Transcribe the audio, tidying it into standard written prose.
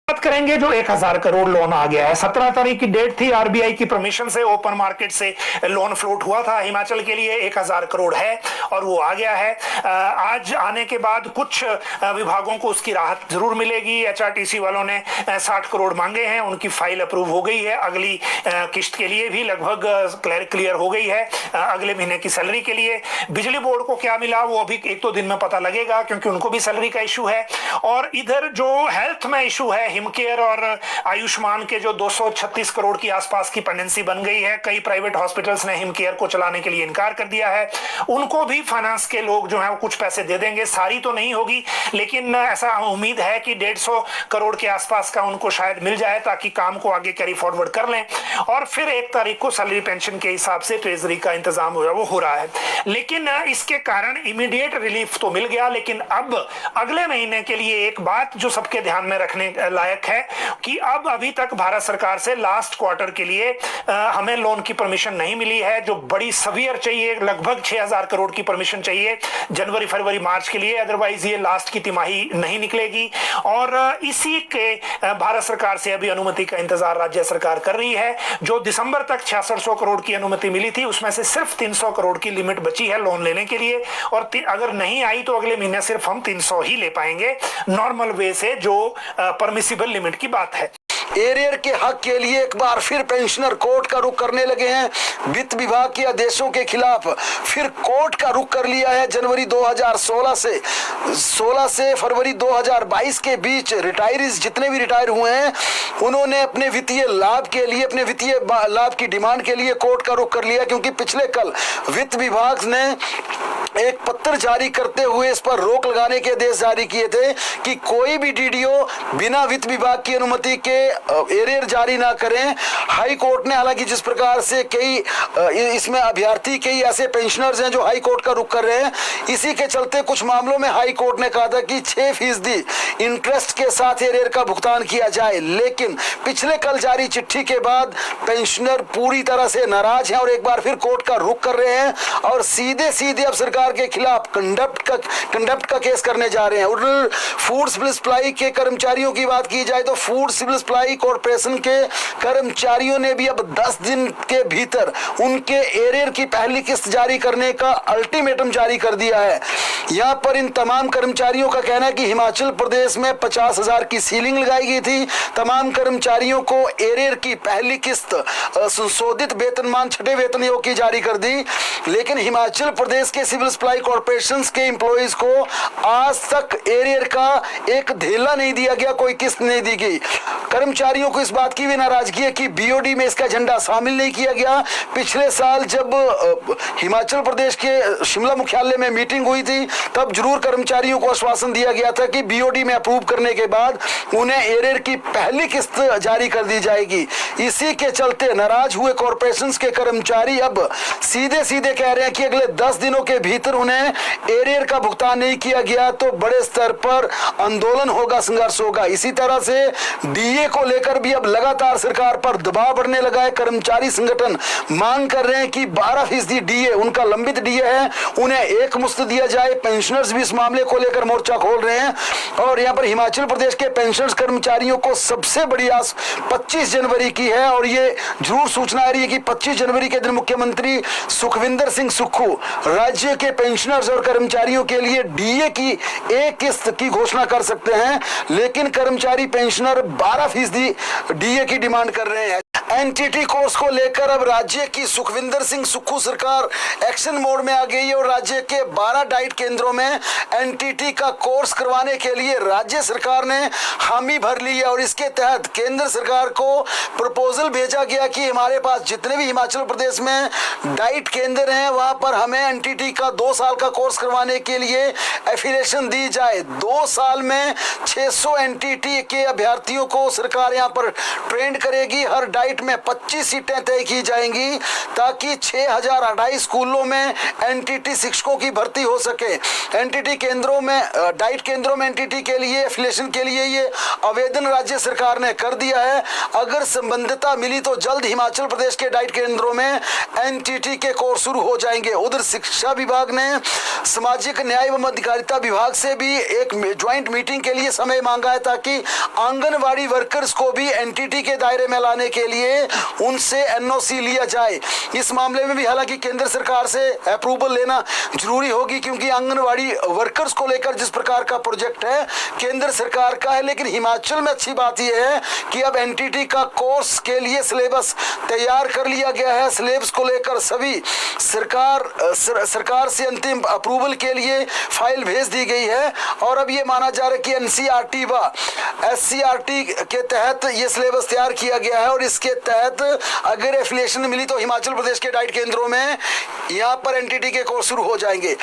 बात करेंगे जो 1000 करोड़ लोन आ गया है। 17 तारीख की डेट थी, आरबीआई की परमिशन से ओपन मार्केट से लोन फ्लोट हुआ था हिमाचल के लिए। 1000 करोड़ है और वो आ गया है। आज आने के बाद कुछ विभागों को उसकी राहत जरूर मिलेगी। एचआरटीसी वालों ने 60 करोड़ मांगे हैं, उनकी फाइल अप्रूव हो गई है। अगली किस्त के लिए भी लगभग क्लियर हो गई है, अगले महीने की सैलरी के लिए। बिजली बोर्ड को क्या मिला वो अभी 1-2 दिन में पता लगेगा, क्योंकि उनको भी सैलरी का इशू है। और इधर जो हेल्थ में इशू है, हिमकेयर और आयुष्मान के जो 236 करोड़ की आसपास की पेंडेंसी बन गई है। कई प्राइवेट हॉस्पिटल्स ने हिमकेयर को चलाने के लिए इनकार कर दिया है। उनको भी फाइनेंस के लोग जो है वो कुछ पैसे दे देंगे, सारी तो नहीं होगी, लेकिन ऐसा उम्मीद है कि 150 करोड़ के आसपास का उनको शायद मिल जाए, ताकि काम को आगे कैरी फॉरवर्ड कर लें। और फिर 1 तारीख को सैलरी पेंशन के हिसाब से ट्रेजरी का इंतजाम वो हो रहा है। लेकिन इसके कारण इमीडिएट रिलीफ तो मिल गया, लेकिन अब अगले महीने के लिए एक बात जो सबके ध्यान में रखने लायक है कि अब अभी तक भारत सरकार से लास्ट क्वार्टर के लिए हमें लोन की परमिशन नहीं मिली है, जो बड़ी सवियर चाहिए। लगभग 6000 करोड़ की परमिशन चाहिए जनवरी, फरवरी, मार्च के लिए, अदरवाइज ये लास्ट की तिमाही नहीं निकलेगी। और इसी के भारत सरकार से अभी अनुमति का इंतजार राज्य सरकार कर रही है। जो दिसंबर तक 6600 करोड़ की अनुमति मिली थी, उसमें से सिर्फ 300 करोड़ की लिमिट बची है लोन लेने के लिए। और अगर नहीं आई तो अगले महीने सिर्फ हम 300 ही ले पाएंगे नॉर्मल वे से, जो परमिसिबल लिमिट की बात है। एरियर के हक के लिए एक बार फिर पेंशनर कोर्ट का रुख करने लगे हैं। वित्त विभाग के आदेशों के खिलाफ फिर कोर्ट का रुख कर लिया है। जनवरी 2016 से फरवरी 2022 के बीच रिटायरीज जितने भी रिटायर हुए हैं, उन्होंने अपने वित्तीय लाभ के लिए, अपने वित्तीय लाभ की डिमांड के लिए कोर्ट का रुख कर लिया, क्योंकि पिछले कल वित्त विभाग ने एक पत्र जारी करते हुए इस पर रोक लगाने के आदेश जारी किए थे कि कोई भी डीडीओ बिना वित्त विभाग की अनुमति के एरियर जारी ना करें। हाई कोर्ट ने हालांकि जिस प्रकार से कई इसमें अभ्यर्थी, कई ऐसे पेंशनर्स हैं जो हाई कोर्ट का रुख कर रहे हैं, इसी के चलते कुछ मामलों में हाई कोर्ट ने कहा था कि 6% इंटरेस्ट के साथ एरियर का भुगतान किया जाए। लेकिन पिछले कल जारी चिट्ठी के बाद पेंशनर पूरी तरह से नाराज हैं और एक बार फिर कोर्ट का रुख कर रहे हैं और सीधे सीधे अब सरकार के खिलाफ कंडक्ट का केस करने जा रहे हैं। और फूड सिविल सप्लाई के कर्मचारियों की बात की जाए तो फूड सिविल सप्लाई कॉर्पोरेशन के कर्मचारियों ने भी अब 10 दिन के भीतर उनके एरियर की पहली किस्त जारी करने का अल्टीमेटम जारी कर दिया है। यहां पर इन तमाम कर्मचारियों का कहना है कि हिमाचल प्रदेश में 50,000 की सीलिंग लगाई गई थी। तमाम कर्मचारियों को एरियर की पहली किस्त संशोधित वेतनमान 6ठे वेतन आयोग की जारी कर दी, लेकिन हिमाचल प्रदेश के सिविल सप्लाई कॉर्पोरेशन के एम्प्लॉइज को आज तक एरियर का एक धेला नहीं दिया गया, कोई किस्त नहीं दी गई। कर्मचारियों को इस बात की भी नाराजगी है कि बीओडी में इसका झंडा शामिल नहीं किया गया। पिछले साल जब हिमाचल प्रदेश के शिमला मुख्यालय में मीटिंग हुई थी, तब जरूर कर्मचारियों को आश्वासन दिया गया था कि बीओडी में अप्रूव करने के बाद उन्हें एरियर की पहली किस्त जारी कर दी जाएगी। इसी के चलते नाराज हुए कॉर्पोरेशन के कर्मचारी अब सीधे सीधे कह रहे हैं कि अगले 10 दिनों के भीतर उन्हें एरियर का भुगतान नहीं किया गया तो बड़े स्तर पर आंदोलन होगा, संघर्ष होगा। इसी तरह से डीए को लेकर भी अब लगातार सरकार पर दबाव बढ़ने लगा है। कर्मचारी संगठन मांग कर रहे हैं कि 12% डीए, उनका लंबित डीए है, उन्हें एक मुश्त दिया जाए। पेंशनर्स भी इस मामले को लेकर मोर्चा खोल रहे हैं और यहाँ पर हिमाचल प्रदेश के पेंशनर्स कर्मचारियों को सबसे बड़ी आस 25 जनवरी की है। और ये जरूर सूचना आ रही है कि 25 जनवरी के दिन मुख्यमंत्री सुखविंदर सिंह सुक्खू राज्य के पेंशनर्स और कर्मचारियों के लिए डीए की एक किस्त की घोषणा कर सकते हैं, लेकिन कर्मचारी पेंशनर 12% डीए की डिमांड कर रहे हैं। एनटीटी कोर्स को लेकर अब राज्य की सुखविंदर सिंह सुक्खू सरकार एक्शन मोड में आ गई है और राज्य के 12 डाइट केंद्रों में एनटीटी का कोर्स करवाने के लिए राज्य सरकार ने हामी भर ली है। और इसके तहत केंद्र सरकार को प्रपोजल भेजा गया कि हमारे पास जितने भी हिमाचल प्रदेश में डाइट केंद्र हैं, वहां पर हमें एनटीटी का 2 साल का कोर्स करवाने के लिए एफिलिएशन दी जाए। 2 साल में 600 एनटीटी के अभ्यर्थियों को सरकार यहां पर ट्रेंड करेगी। हर डाइट डाइट में 25 सीटें तय की जाएंगी ताकि 6028 स्कूलों में एनटीटी शिक्षकों की भर्ती हो सके। एनटीटी केंद्रों में, डाइट केंद्रों में एनटीटी के लिए एफिलिएशन के लिए ये आवेदन राज्य सरकार ने कर दिया है। अगर संबंधितता मिली तो जल्द हिमाचल प्रदेश के डाइट केंद्रों में एनटीटी के कोर्स शुरू हो जाएंगे। उधर शिक्षा विभाग ने सामाजिक न्याय एवं अधिकारिता विभाग से भी एक ज्वाइंट मीटिंग के लिए समय मांगा है ताकि आंगनवाड़ी वर्कर्स को भी एनटीटी के दायरे में लाने के लिए उनसे एनओसी लिया जाए। इस मामले में भी हालांकि केंद्र सरकार से अप्रूवल लेना जरूरी होगी क्योंकि आंगनवाड़ी वर्कर्स को लेकर जिस प्रकार का प्रोजेक्ट है केंद्र सरकार का है। लेकिन हिमाचल में अच्छी बात यह है कि अब एनटीटी का कोर्स के लिए सिलेबस तैयार कर लिया गया है। सिलेबस को लेकर सभी सरकार से अंतिम अप्रूवल के लिए फाइल भेज दी गई है और अब ये माना जा रहा है कि एनसीईआरटी व एससीईआरटी के तहत ये सिलेबस तैयार किया गया है और इसके तहत अगर एफिलिएशन मिली तो हिमाचल प्रदेश के डाइट केंद्रों में यहाँ पर एनटीटी के कोर्स शुरू हो जाएंगे।